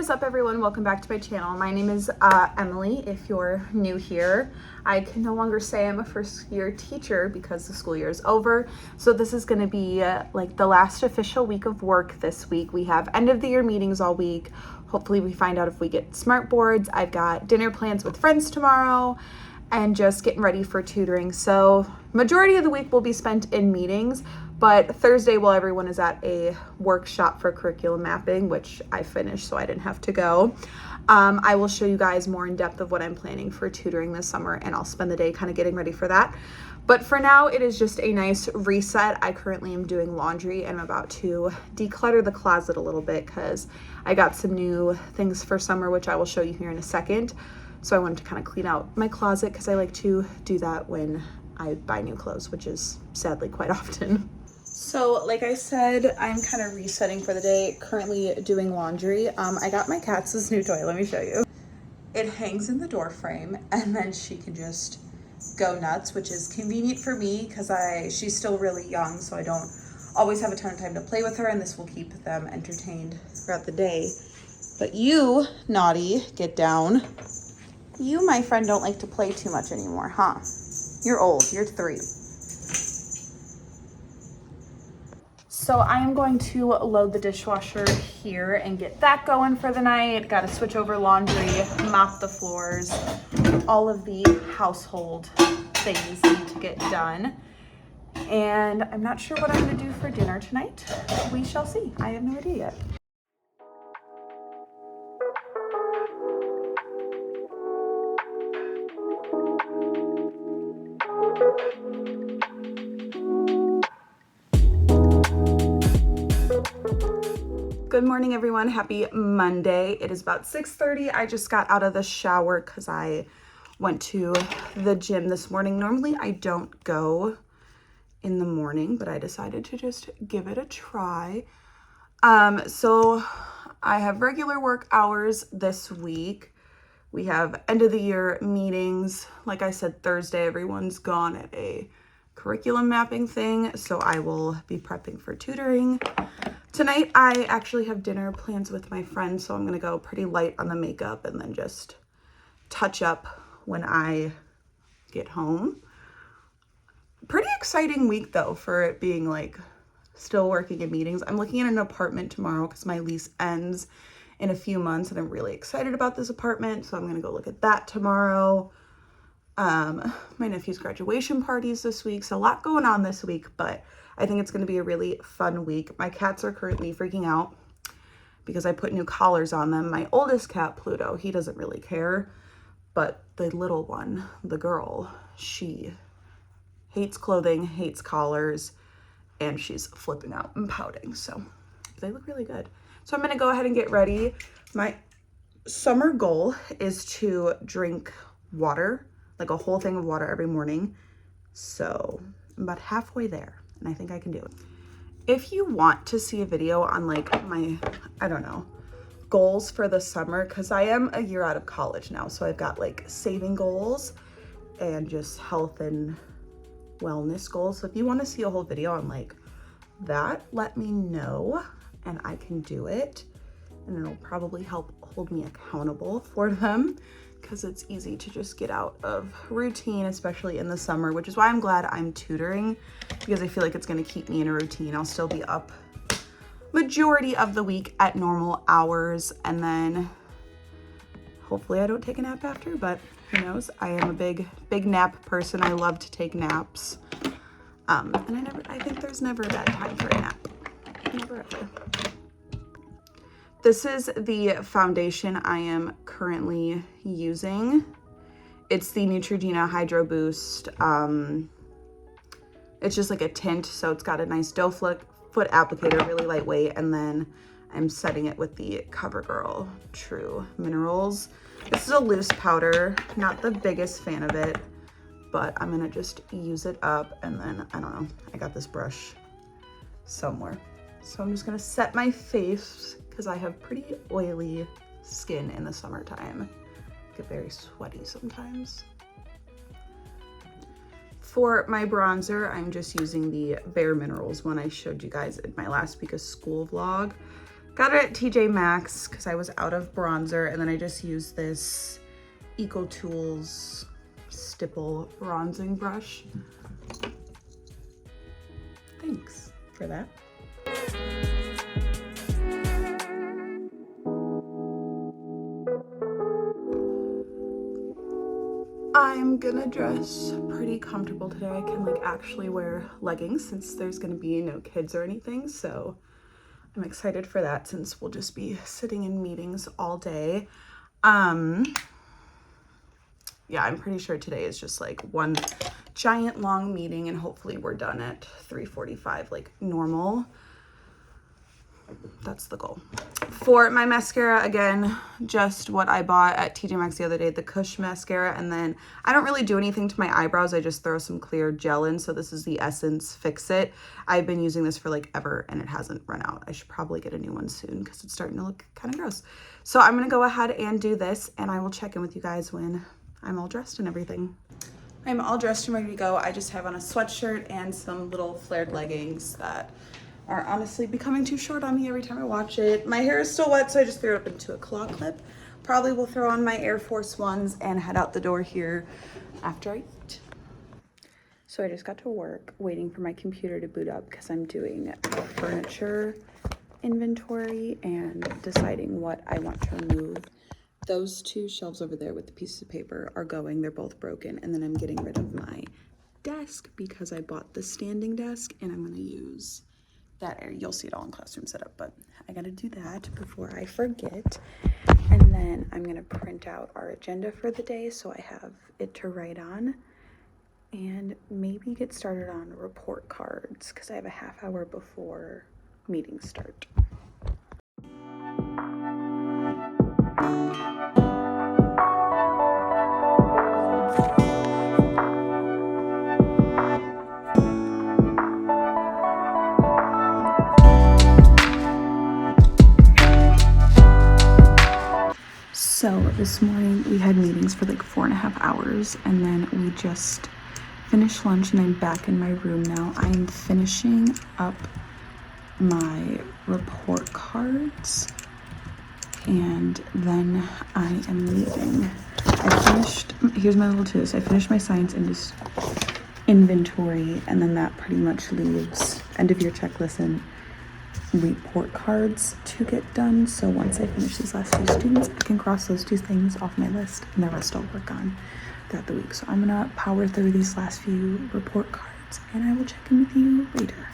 is up, everyone? Welcome back to my channel. My name is Emily. If you're new here, I can no longer say I'm a first year teacher because the school year is over. So this is going to be like the last official week of work this week. We have end of the year meetings all week. Hopefully we find out if we get smart boards. I've got dinner plans with friends tomorrow and just getting ready for tutoring. So majority of the week will be spent in meetings, but Thursday while everyone is at a workshop for curriculum mapping, which I finished so I didn't have to go, I will show you guys more in depth of what I'm planning for tutoring this summer, and I'll spend the day kind of getting ready for that. But for now, it is just a nice reset. I currently am doing laundry and I'm about to declutter the closet a little bit because I got some new things for summer, which I will show you here in a second. So I wanted to kind of clean out my closet because I like to do that when I buy new clothes, which is sadly quite often. So like I said, I'm kind of resetting for the day, currently doing laundry. I got my cat's this new toy. Let me show you. It hangs in the door frame and then she can just go nuts, which is convenient for me because she's still really young, so I don't always have a ton of time to play with her, and this will keep them entertained throughout the day. But you, naughty, get down. You, my friend, don't like to play too much anymore, huh? You're old, you're 3. So I am going to load the dishwasher here and get that going for the night. Got to switch over laundry, mop the floors, all of the household things need to get done. And I'm not sure what I'm going to do for dinner tonight. We shall see. I have no idea yet. Good morning, everyone. Happy Monday. It is about 6:30. I just got out of the shower because I went to the gym this morning. Normally I don't go in the morning, but I decided to just give it a try. So I have regular work hours this week. We have end of the year meetings. Like I said, Thursday, everyone's gone at a curriculum mapping thing, so I will be prepping for tutoring. Tonight, I actually have dinner plans with my friends, so I'm gonna go pretty light on the makeup and then just touch up when I get home. Pretty exciting week though, for it being like still working in meetings. I'm looking at an apartment tomorrow because my lease ends in a few months and I'm really excited about this apartment, so I'm gonna go look at that tomorrow. My nephew's graduation parties this week, so a lot going on this week, but I think it's going to be a really fun week. My cats are currently freaking out because I put new collars on them. My oldest cat, Pluto, he doesn't really care, but the little one, the girl, she hates clothing, hates collars, and she's flipping out and pouting, so they look really good. So I'm going to go ahead and get ready. My summer goal is to drink water, like a whole thing of water every morning. So I'm about halfway there and I think I can do it. If you want to see a video on like my, I don't know, goals for the summer, because I am a year out of college now. So I've got like saving goals and just health and wellness goals. So if you want to see a whole video on like that, let me know and I can do it. And it'll probably help hold me accountable for them, because it's easy to just get out of routine, especially in the summer, which is why I'm glad I'm tutoring, because I feel like it's going to keep me in a routine. I'll still be up majority of the week at normal hours, and then hopefully I don't take a nap after, but who knows? I am a big nap person. I love to take naps. And I think there's never a bad time for a nap. Never ever. This is the foundation I am currently using. It's the Neutrogena Hydro Boost. It's just like a tint, so it's got a nice doe foot applicator, really lightweight, and then I'm setting it with the CoverGirl True Minerals. This is a loose powder, not the biggest fan of it, but I'm gonna just use it up, and then, I don't know, I got this brush somewhere. So I'm just gonna set my face, because I have pretty oily skin in the summertime. I get very sweaty sometimes. For my bronzer, I'm just using the Bare Minerals one I showed you guys in my last week of school vlog, Got it at TJ Maxx because I was out of bronzer, and then I just used this Eco Tools stipple bronzing brush. Thanks for that. I'm gonna dress pretty comfortable today. I can like actually wear leggings since there's gonna be no kids or anything, so I'm excited for that since we'll just be sitting in meetings all day. Yeah, I'm pretty sure today is just like one giant long meeting, and hopefully we're done at 3:45 like normal. That's the goal. For my mascara, again, just what I bought at TJ Maxx the other day, the Kush mascara. And then I don't really do anything to my eyebrows. I just throw some clear gel in. So this is the Essence Fix It. I've been using this for like ever and it hasn't run out. I should probably get a new one soon because it's starting to look kind of gross. So I'm going to go ahead and do this, and I will check in with you guys when I'm all dressed and everything. I'm all dressed and ready to go. I just have on a sweatshirt and some little flared leggings that are honestly becoming too short on me every time I watch it. My hair is still wet, so I just threw it up into a claw clip. Probably will throw on my Air Force Ones and head out the door here after I eat. So I just got to work waiting for my computer to boot up because I'm doing furniture inventory and deciding what I want to remove. Those two shelves over there with the pieces of paper are going. They're both broken. And then I'm getting rid of my desk because I bought the standing desk and I'm going to use that area. You'll see it all in classroom setup, but I got to do that before I forget. And then I'm going to print out our agenda for the day so I have it to write on, and maybe get started on report cards because I have a half hour before meetings start. So this morning we had meetings for like 4.5 hours, and then we just finished lunch and I'm back in my room now. I'm finishing up my report cards and then I am leaving. Here's my little twist. I finished my science inventory, and then that pretty much leaves end of year checklist and report cards to get done. So once I finish these last few students, I can cross those two things off my list, and the rest I'll work on throughout the week. So I'm gonna power through these last few report cards, and I will check in with you later.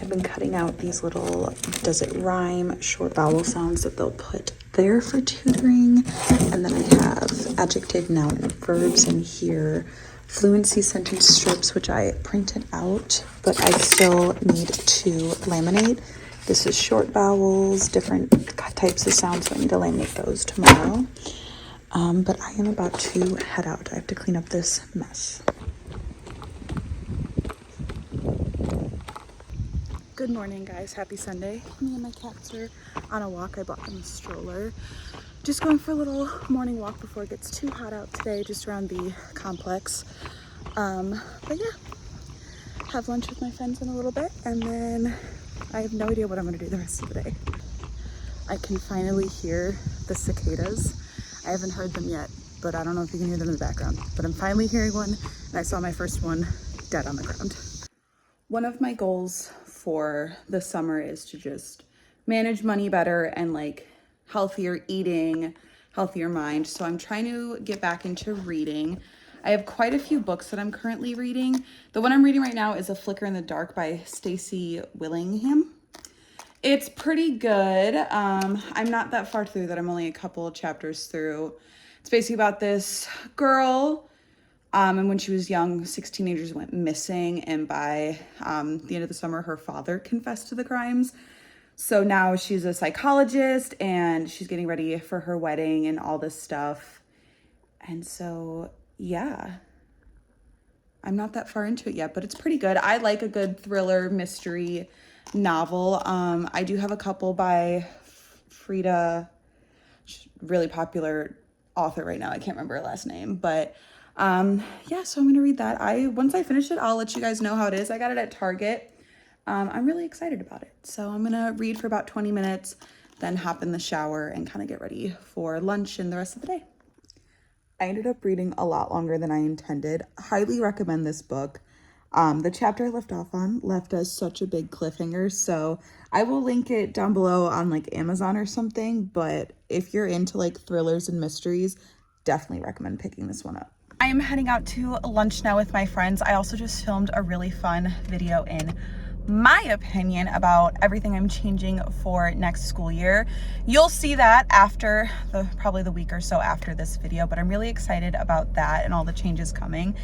I've been cutting out these little does it rhyme short vowel sounds that they'll put there for tutoring, and then I have adjective, noun, and verbs in here, fluency sentence strips, which I printed out, but I still need to laminate. This is short vowels, different types of sounds, so I need to laminate those tomorrow. But I am about to head out. I have to clean up this mess. Good morning, guys. Happy Sunday. Me and my cats are on a walk. I bought them a stroller. Just going for a little morning walk before it gets too hot out today, just around the complex. But yeah, have lunch with my friends in a little bit, and then I have no idea what I'm going to do the rest of the day. I can finally hear the cicadas. I haven't heard them yet, but I don't know if you can hear them in the background. But I'm finally hearing one, and I saw my first one dead on the ground. One of my goals for the summer is to just manage money better and like healthier eating, healthier mind. So I'm trying to get back into reading. I have quite a few books that I'm currently reading. The one I'm reading right now is A Flicker in the Dark by Stacey Willingham. It's pretty good. I'm not that far through that. I'm only a couple of chapters through. It's basically about this girl, and when she was young, 6 teenagers went missing, and by the end of the summer, her father confessed to the crimes. So now she's a psychologist, and she's getting ready for her wedding and all this stuff. And so, yeah, I'm not that far into it yet, but it's pretty good. I like a good thriller mystery novel. I do have a couple by Frida, really popular author right now. I can't remember her last name, but yeah, so I'm gonna read that. Once I finish it, I'll let you guys know how it is. I got it at Target. I'm really excited about it. So I'm gonna read for about 20 minutes, then hop in the shower and kind of get ready for lunch and the rest of the day. I ended up reading a lot longer than I intended. Highly recommend this book. The chapter I left off on left us such a big cliffhanger, so I will link it down below on like Amazon or something, but if you're into like thrillers and mysteries, definitely recommend picking this one up. I am heading out to lunch now with my friends. I also just filmed a really fun video in my opinion about everything I'm changing for next school year. You'll see that after probably the week or so after this video, but I'm really excited about that and all the changes coming.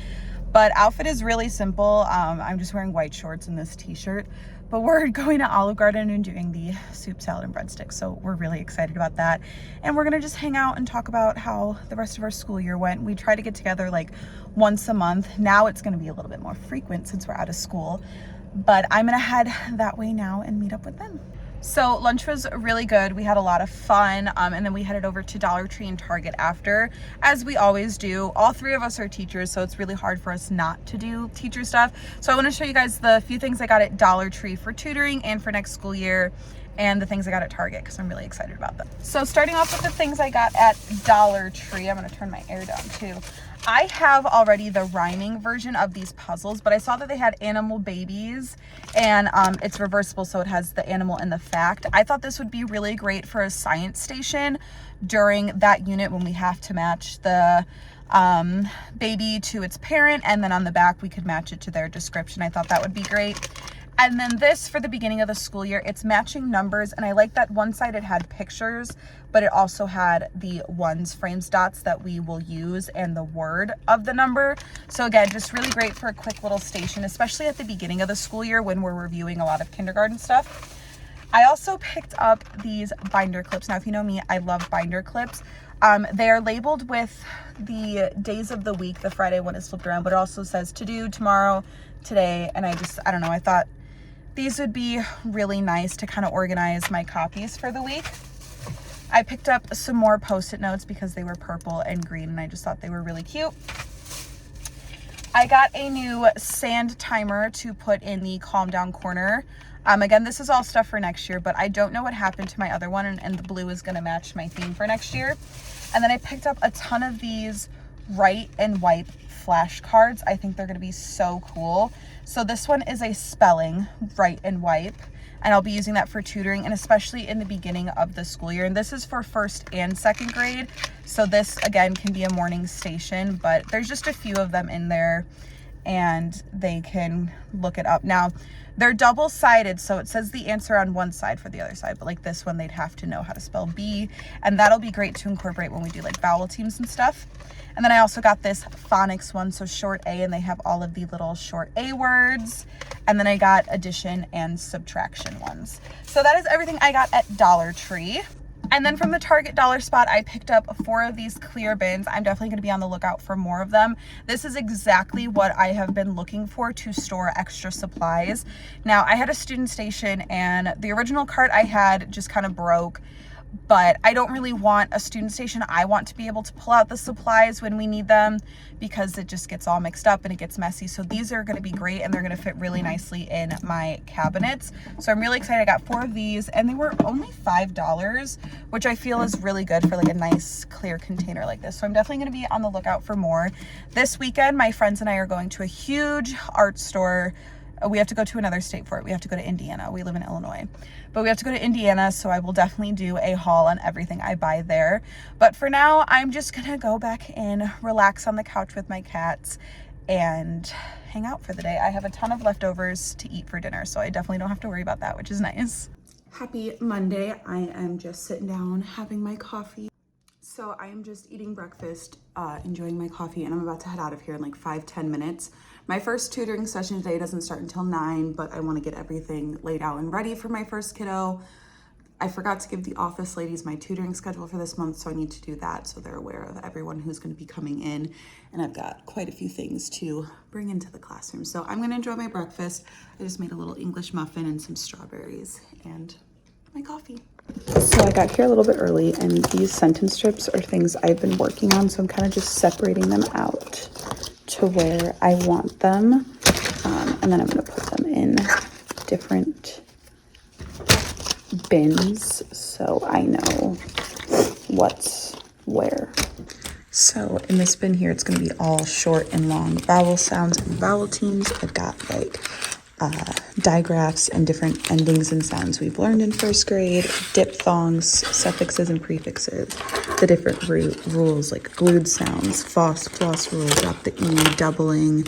But outfit is really simple. I'm just wearing white shorts and this t-shirt, but we're going to Olive Garden and doing the soup, salad, and breadsticks. So we're really excited about that. And we're gonna just hang out and talk about how the rest of our school year went. We try to get together like once a month. Now it's gonna be a little bit more frequent since we're out of school, but I'm gonna head that way now and meet up with them. So lunch was really good. We had a lot of fun, and then we headed over to Dollar Tree and Target after, as we always do. All 3 of us are teachers, so it's really hard for us not to do teacher stuff. So I want to show you guys the few things I got at Dollar Tree for tutoring and for next school year, and the things I got at Target because I'm really excited about them. So starting off with the things I got at Dollar Tree, I'm going to turn my air down too. I have already the rhyming version of these puzzles, but I saw that they had animal babies, and it's reversible, so it has the animal and the fact. I thought this would be really great for a science station during that unit when we have to match the baby to its parent, and then on the back we could match it to their description. I thought that would be great. And then this for the beginning of the school year, it's matching numbers, and I like that one side it had pictures, but it also had the ones, frames, dots that we will use and the word of the number. So again, just really great for a quick little station, especially at the beginning of the school year when we're reviewing a lot of kindergarten stuff. I also picked up these binder clips. Now, if you know me, I love binder clips. They are labeled with the days of the week. The Friday one is flipped around, but it also says to do, tomorrow, today, and I don't know, I thought these would be really nice to kind of organize my copies for the week. I picked up some more Post-it notes because they were purple and green, and I just thought they were really cute. I got a new sand timer to put in the calm down corner. Again, this is all stuff for next year, but I don't know what happened to my other one, and the blue is going to match my theme for next year. And then I picked up a ton of these write and wipe flashcards. I think they're going to be so cool. So this one is a spelling write and wipe, and I'll be using that for tutoring, and especially in the beginning of the school year. And this is for 1st and 2nd grade. So this again can be a morning station, but there's just a few of them in there and they can look it up. Now they're double-sided, so it says the answer on one side for the other side, but like this one, they'd have to know how to spell B, and that'll be great to incorporate when we do like vowel teams and stuff. And then I also got this phonics one, so short A, and they have all of the little short A words. And then I got addition and subtraction ones. So that is everything I got at Dollar Tree. And then from the Target dollar spot, I picked up 4 of these clear bins. I'm definitely going to be on the lookout for more of them. This is exactly what I have been looking for to store extra supplies. Now, I had a student station, and the original cart I had just kind of broke. But I don't really want a student station. I want to be able to pull out the supplies when we need them because it just gets all mixed up and it gets messy. So these are going to be great, and they're going to fit really nicely in my cabinets. So I'm really excited. I got 4 of these, and they were only $5, which I feel is really good for like a nice clear container like this. So I'm definitely going to be on the lookout for more. This weekend, my friends and I are going to a huge art store We have to go to another state for it. We have to go to Indiana. We live in Illinois, but we have to go to Indiana. So I will definitely do a haul on everything I buy there. But for now, I'm just gonna go back in, relax on the couch with my cats, and hang out for the day. I have a ton of leftovers to eat for dinner, so I definitely don't have to worry about that, which is nice. Happy Monday. I am just sitting down having my coffee. So I am just eating breakfast, enjoying my coffee, and I'm about to head out of here in like 5-10 minutes. My first tutoring session today doesn't start until 9, but I want to get everything laid out and ready for my first kiddo. I forgot to give the office ladies my tutoring schedule for this month, so I need to do that so they're aware of everyone who's going to be coming in. And I've got quite a few things to bring into the classroom. So I'm going to enjoy my breakfast. I just made a little English muffin and some strawberries and my coffee. So I got here a little bit early, and these sentence strips are things I've been working on, so I'm kind of just separating them out to where I want them. And then I'm going to put them in different bins so I know what's where. So in this bin here, it's going to be all short and long vowel sounds and vowel teams. I've got like digraphs and different endings and sounds we've learned in first grade, diphthongs, suffixes and prefixes, the different rules like glued sounds, floss rules, drop the E, doubling,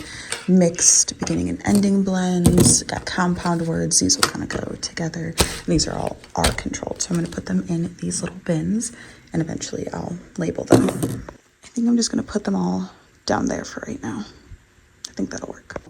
mixed beginning and ending blends, got compound words. These will kind of go together. And these are all R controlled. So I'm going to put them in these little bins and eventually I'll label them. I think I'm just going to put them all down there for right now. I think that'll work.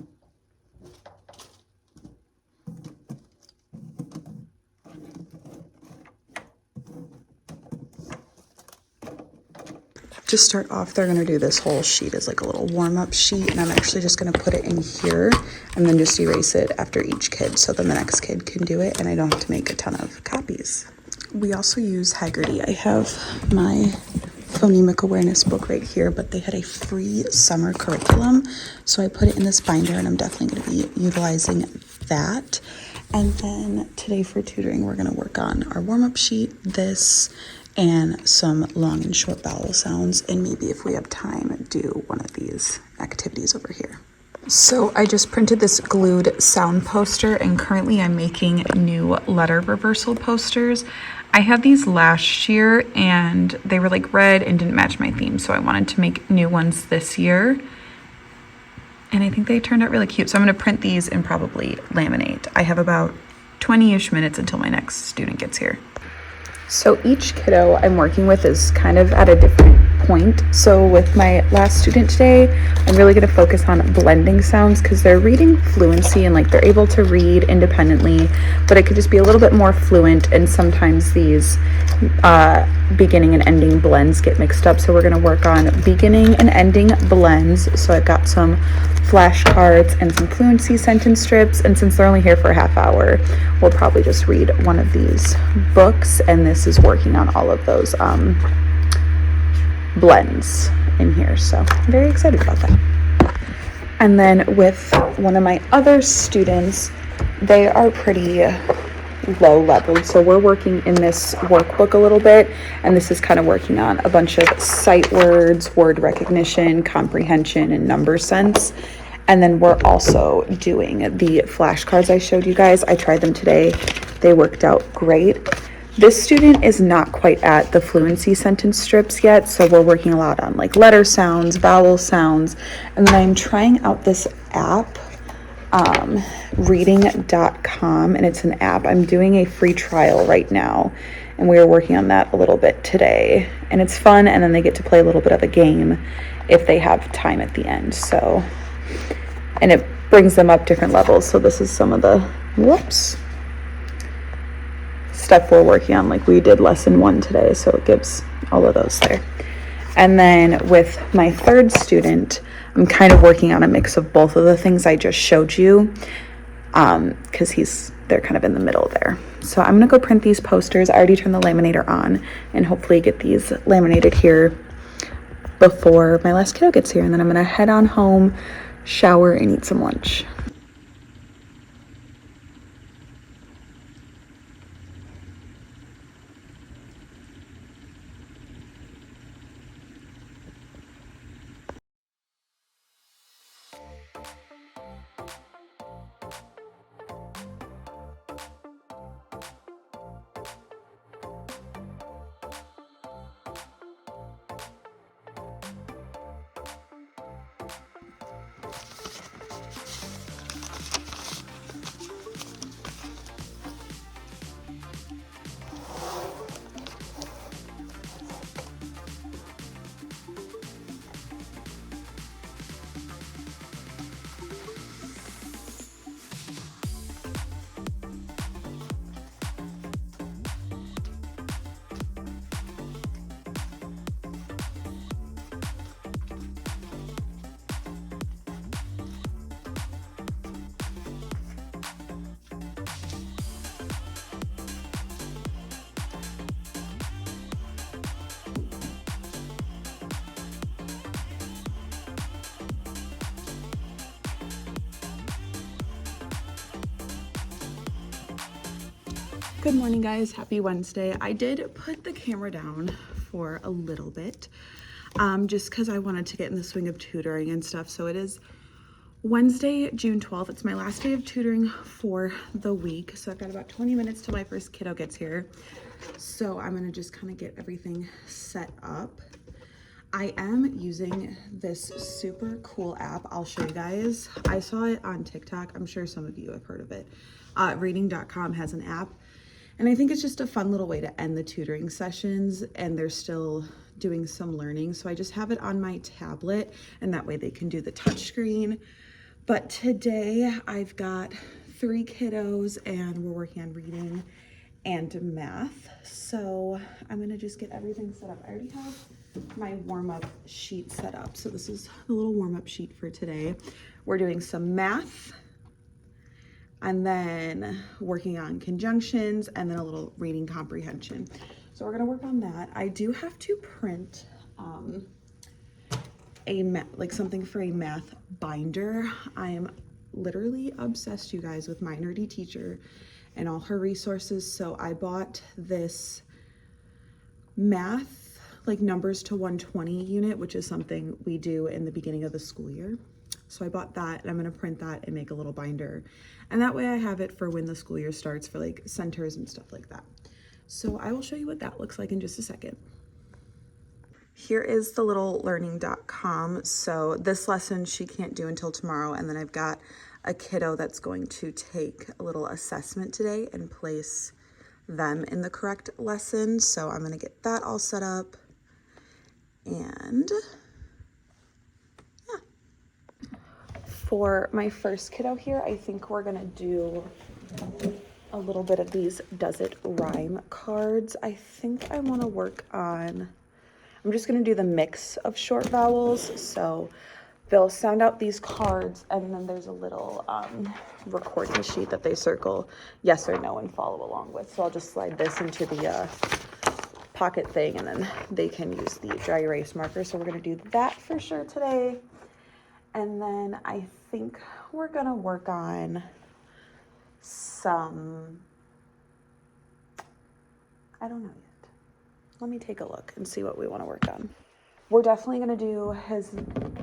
To start off, they're gonna do this whole sheet as like a little warm-up sheet, and I'm actually just gonna put it in here and then just erase it after each kid, so then the next kid can do it and I don't have to make a ton of copies. We also use Haggerty. I have my phonemic awareness book right here, but they had a free summer curriculum, so I put it in this binder, and I'm definitely gonna be utilizing that. And then today for tutoring, we're gonna work on our warm-up sheet, this, and some long and short vowel sounds, and maybe if we have time, do one of these activities over here. So I just printed this glued sound poster, and currently I'm making new letter reversal posters. I had these last year and they were like red and didn't match my theme, so I wanted to make new ones this year. And I think they turned out really cute. So I'm gonna print these and probably laminate. I have about 20-ish minutes until my next student gets here. So each kiddo I'm working with is kind of at a different point. So with my last student today, I'm really going to focus on blending sounds because they're reading fluency and like they're able to read independently, but it could just be a little bit more fluent, and sometimes these beginning and ending blends get mixed up. So we're going to work on beginning and ending blends. So I've got some flashcards and some fluency sentence strips, and since they're only here for a half hour, we'll probably just read one of these books, and this is working on all of those blends in here, so I'm very excited about that. And then with one of my other students, they are pretty low level, so we're working in this workbook a little bit, and this is kind of working on a bunch of sight words, word recognition, comprehension, and number sense. And then we're also doing the flashcards I showed you guys. I tried them today. They worked out great. This student is not quite at the fluency sentence strips yet, so we're working a lot on like letter sounds, vowel sounds, and then I'm trying out this app, reading.com, and it's an app. I'm doing a free trial right now, and we are working on that a little bit today, and it's fun, and then they get to play a little bit of a game if they have time at the end. So, and it brings them up different levels. So this is some of the stuff we're working on. Like we did lesson 1 today, so it gives all of those there. And then with my third student, I'm kind of working on a mix of both of the things I just showed you, because they're kind of in the middle there. So I'm gonna go print these posters. I already turned the laminator on, and hopefully get these laminated here before my last kiddo gets here. And then I'm gonna head on home, shower, and eat some lunch. Good morning, guys. Happy Wednesday. I did put the camera down for a little bit, just because I wanted to get in the swing of tutoring and stuff. So it is Wednesday, June 12th. It's my last day of tutoring for the week. So I've got about 20 minutes till my first kiddo gets here. So I'm gonna just kind of get everything set up. I am using this super cool app. I'll show you guys. I saw it on TikTok. I'm sure some of you have heard of it. Reading.com has an app. And I think it's just a fun little way to end the tutoring sessions, and they're still doing some learning. So I just have it on my tablet, and that way they can do the touch screen. But today I've got 3 kiddos and we're working on reading and math. So I'm gonna just get everything set up. I already have my warm-up sheet set up. So this is the little warm-up sheet for today. We're doing some math, and then working on conjunctions, and then a little reading comprehension. So we're gonna work on that. I do have to print something for a math binder. I am literally obsessed, you guys, with my nerdy teacher and all her resources. So I bought this math, like numbers to 120 unit, which is something we do in the beginning of the school year. So I bought that, and I'm gonna print that and make a little binder. And that way I have it for when the school year starts, for like centers and stuff like that. So I will show you what that looks like in just a second. Here is the little learning.com. So this lesson she can't do until tomorrow. And then I've got a kiddo that's going to take a little assessment today and place them in the correct lesson. So I'm gonna get that all set up, and for my first kiddo here, I think we're gonna do a little bit of these Does It Rhyme cards. I think I wanna work on, I'm just gonna do the mix of short vowels. So they'll sound out these cards, and then there's a little recording sheet that they circle yes or no and follow along with. So I'll just slide this into the pocket thing, and then they can use the dry erase marker. So we're gonna do that for sure today. And then I think we're gonna work on some, I don't know yet. Let me take a look and see what we wanna work on. We're definitely gonna do his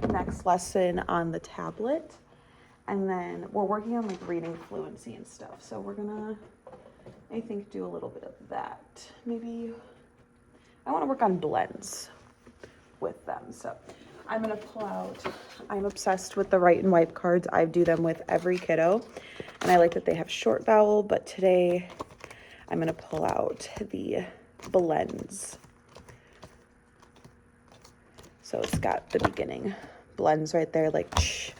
next lesson on the tablet. And then we're working on like reading fluency and stuff. So we're gonna, I think, do a little bit of that. Maybe, I wanna work on blends with them. So I'm gonna pull out, I'm obsessed with the write and wipe cards. I do them with every kiddo, and I like that they have short vowel, but today I'm gonna pull out the blends. So it's got the beginning blends right there, like ch.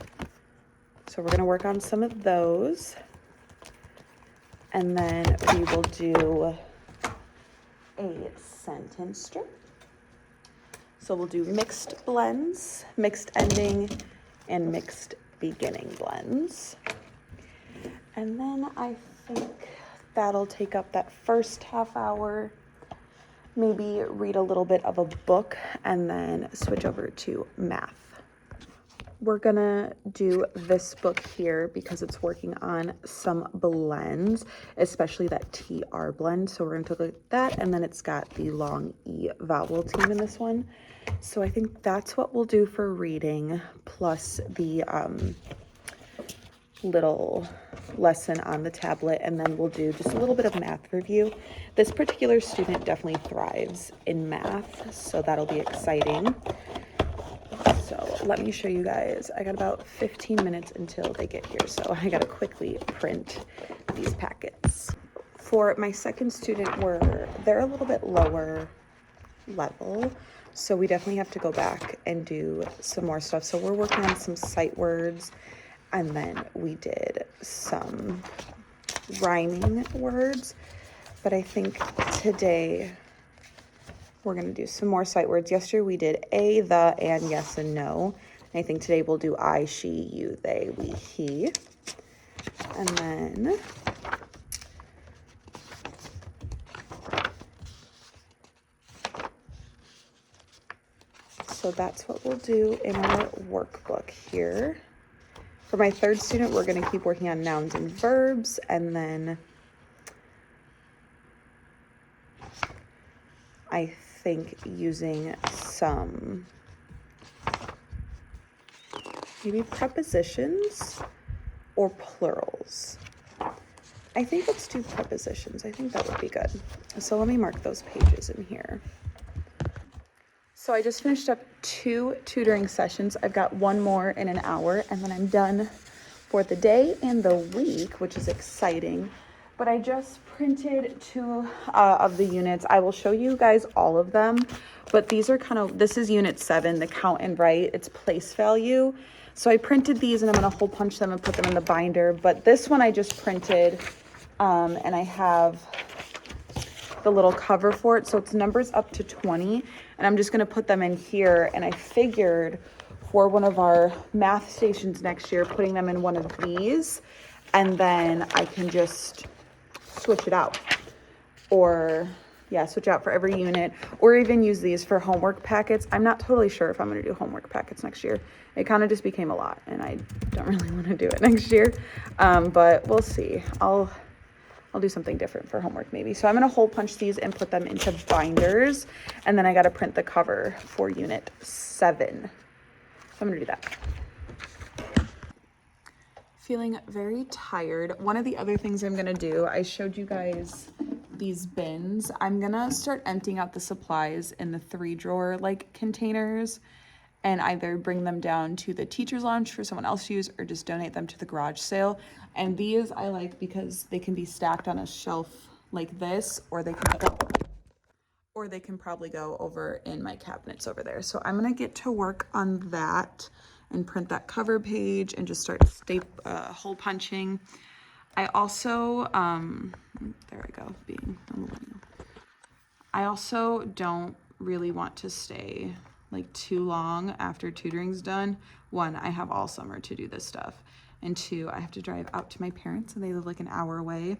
So we're gonna work on some of those, and then we will do a sentence strip. So we'll do mixed blends, mixed ending, and mixed beginning blends. And then I think that'll take up that first half hour. Maybe read a little bit of a book, and then switch over to math. We're gonna do this book here because it's working on some blends, especially that TR blend. So we're gonna take a look at that, and then it's got the long E vowel team in this one. So I think that's what we'll do for reading, plus the little lesson on the tablet, and then we'll do just a little bit of math review. This particular student definitely thrives in math, so that'll be exciting. So let me show you guys. I got about 15 minutes until they get here, so I gotta quickly print these packets. For my second student, they're a little bit lower level, so we definitely have to go back and do some more stuff. So we're working on some sight words, and then we did some rhyming words, but I think today we're gonna do some more sight words. Yesterday we did a, the, and, yes, and no. And I think today we'll do I, she, you, they, we, he. And then so that's what we'll do in our workbook here. For my third student, we're gonna keep working on nouns and verbs, and then I think using some maybe prepositions or plurals. I think let's do prepositions. I think that would be good. So let me mark those pages in here. So I just finished up 2 tutoring sessions. I've got 1 more in an hour, and then I'm done for the day and the week, which is exciting. But I just printed 2 of the units. I will show you guys all of them, but these are this is unit 7, the count and write. It's place value. So I printed these and I'm gonna hole punch them and put them in the binder. But this one I just printed, and I have the little cover for it. So it's numbers up to 20, and I'm just gonna put them in here. And I figured for one of our math stations next year, putting them in one of these, and then I can just switch it out, or switch out for every unit, or even use these for homework packets. I'm not totally sure if I'm going to do homework packets next year. It kind of just became a lot, and I don't really want to do it next year, but we'll see. I'll do something different for homework maybe. So I'm going to hole punch these and put them into binders, and then I got to print the cover for unit 7. So I'm going to do that. Feeling very tired. One of the other things I'm gonna do, I showed you guys these bins. I'm gonna start emptying out the supplies in the 3-drawer like containers, and either bring them down to the teacher's lounge for someone else to use, or just donate them to the garage sale. And these I like because they can be stacked on a shelf like this, or they can probably go over in my cabinets over there. So I'm gonna get to work on that and print that cover page and just start hole punching. I also, there I go, being a millennial. I also don't really want to stay like too long after tutoring's done. 1, I have all summer to do this stuff. And 2, I have to drive out to my parents, and they live like an hour away.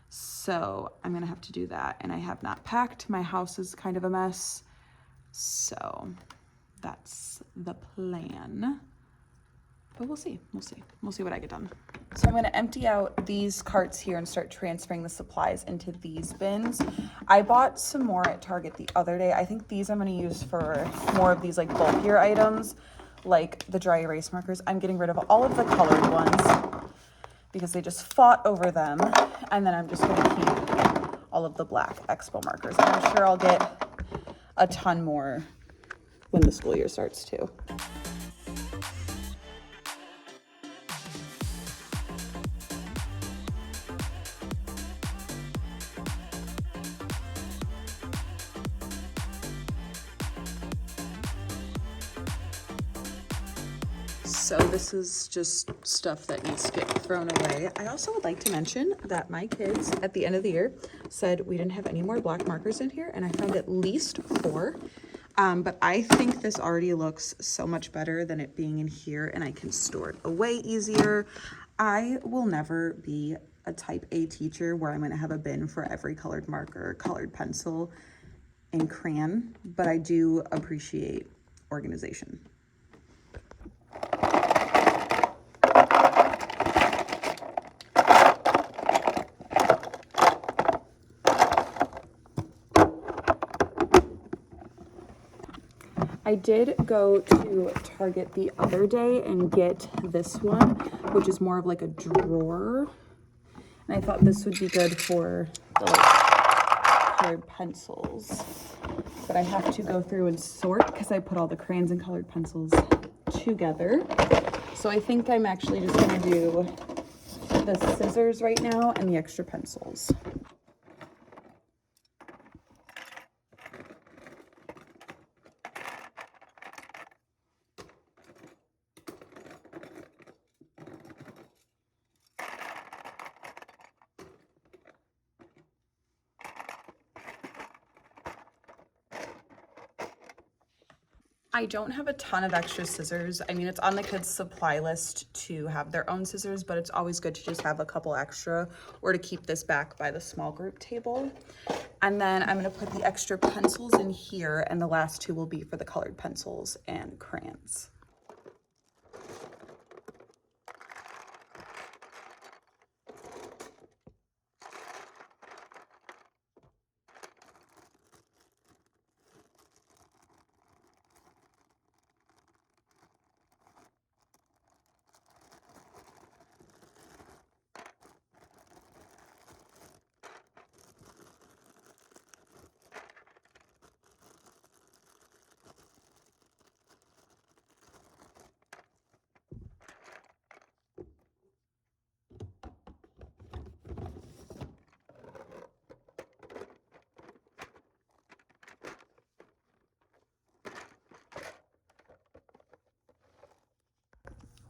So I'm gonna have to do that. And I have not packed. My house is kind of a mess. So that's the plan. But we'll see what I get done. So I'm gonna empty out these carts here and start transferring the supplies into these bins. I bought some more at Target the other day. I think these I'm gonna use for more of these like bulkier items, like the dry erase markers. I'm getting rid of all of the colored ones because they just fought over them. And then I'm just gonna keep all of the black expo markers. And I'm sure I'll get a ton more when the school year starts too. So this is just stuff that needs to get thrown away. I also would like to mention that my kids at the end of the year said we didn't have any more black markers in here, and I found at least 4. But I think this already looks so much better than it being in here, and I can store it away easier. I will never be a type A teacher where I'm going to have a bin for every colored marker, colored pencil, and crayon, but I do appreciate organization. I did go to Target the other day and get this one, which is more of like a drawer. And I thought this would be good for the colored pencils. But I have to go through and sort because I put all the crayons and colored pencils together. So I think I'm actually just gonna do the scissors right now and the extra pencils. I don't have a ton of extra scissors. I mean, it's on the kids' supply list to have their own scissors, but it's always good to just have a couple extra, or to keep this back by the small group table. And then I'm gonna put the extra pencils in here, and the last 2 will be for the colored pencils and crayons.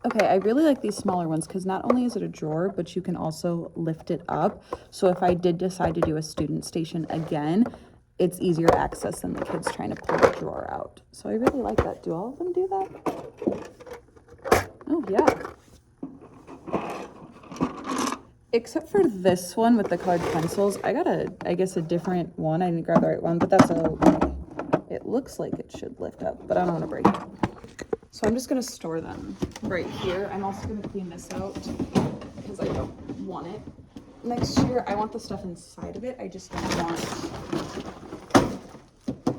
Okay, I really like these smaller ones because not only is it a drawer, but you can also lift it up. So if I did decide to do a student station again, it's easier access than the kids trying to pull the drawer out. So I really like that. Do all of them do that? Oh, yeah. Except for this one with the colored pencils. I got I guess a different one. I didn't grab the right one, but that's okay. It looks like it should lift up, but I don't want to break it. So I'm just going to store them right here. I'm also going to clean this out because I don't want it. Next year, I want the stuff inside of it. I just don't want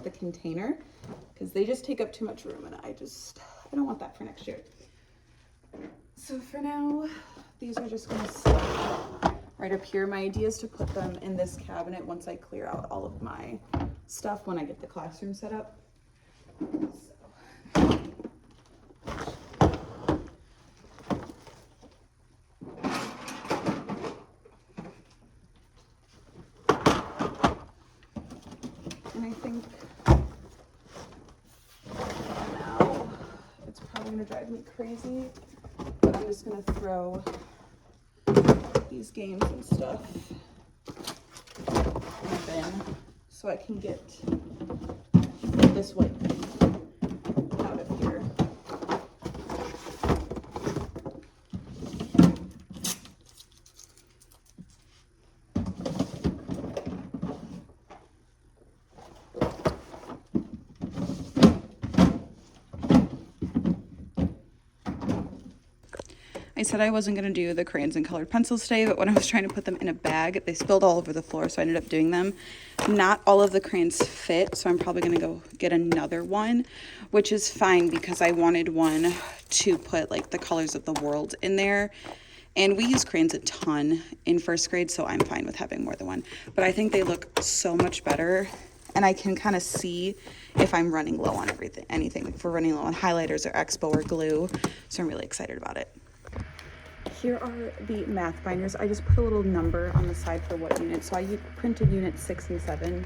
the container because they just take up too much room, and I don't want that for next year. So for now, these are just going to sit right up here. My idea is to put them in this cabinet once I clear out all of my stuff when I get the classroom set up. And I think now it's probably going to drive me crazy, but I'm just going to throw these games and stuff in the bin so I can get this white thing out of here. I said I wasn't going to do the crayons and colored pencils today, but when I was trying to put them in a bag, they spilled all over the floor, so I ended up doing them. Not all of the crayons fit, so I'm probably going to go get another one, which is fine because I wanted one to put like the colors of the world in there. And we use crayons a ton in first grade, so I'm fine with having more than one. But I think they look so much better, and I can kind of see if I'm running low on anything, if we're running low on highlighters or Expo or glue. So I'm really excited about it. Here are the math binders. I just put a little number on the side for what unit. So I printed units 6 and 7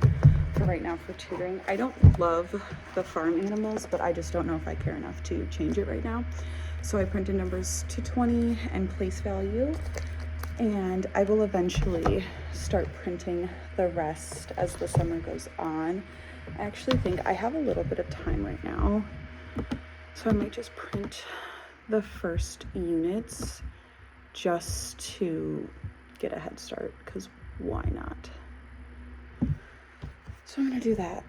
for right now for tutoring. I don't love the farm animals, but I just don't know if I care enough to change it right now. So I printed numbers to 20 and place value. And I will eventually start printing the rest as the summer goes on. I actually think I have a little bit of time right now, so I might just print the first units just to get a head start, because why not? So I'm gonna do that,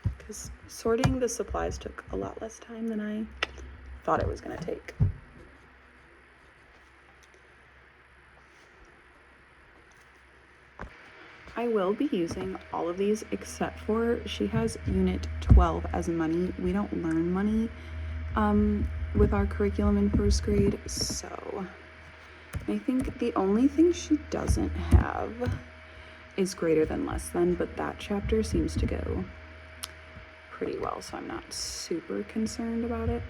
because sorting the supplies took a lot less time than I thought it was gonna take. I will be using all of these except for she has unit 12 as money. We don't learn money with our curriculum in first grade, so I think the only thing she doesn't have is greater than less than, but that chapter seems to go pretty well, so I'm not super concerned about it.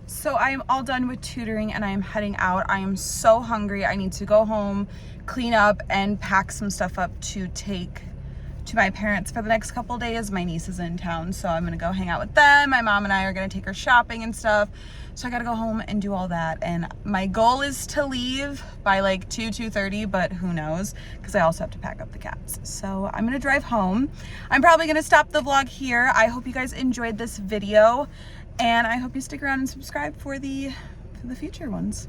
So I am all done with tutoring and I am heading out. I am so hungry. I need to go home, clean up, and pack some stuff up to take to my parents for the next couple days. My niece is in town, so I'm gonna go hang out with them. My mom and I are gonna take her shopping and stuff. So I gotta go home and do all that. And my goal is to leave by like 2:30, but who knows? Because I also have to pack up the cats. So I'm gonna drive home. I'm probably gonna stop the vlog here. I hope you guys enjoyed this video, and I hope you stick around and subscribe for the future ones.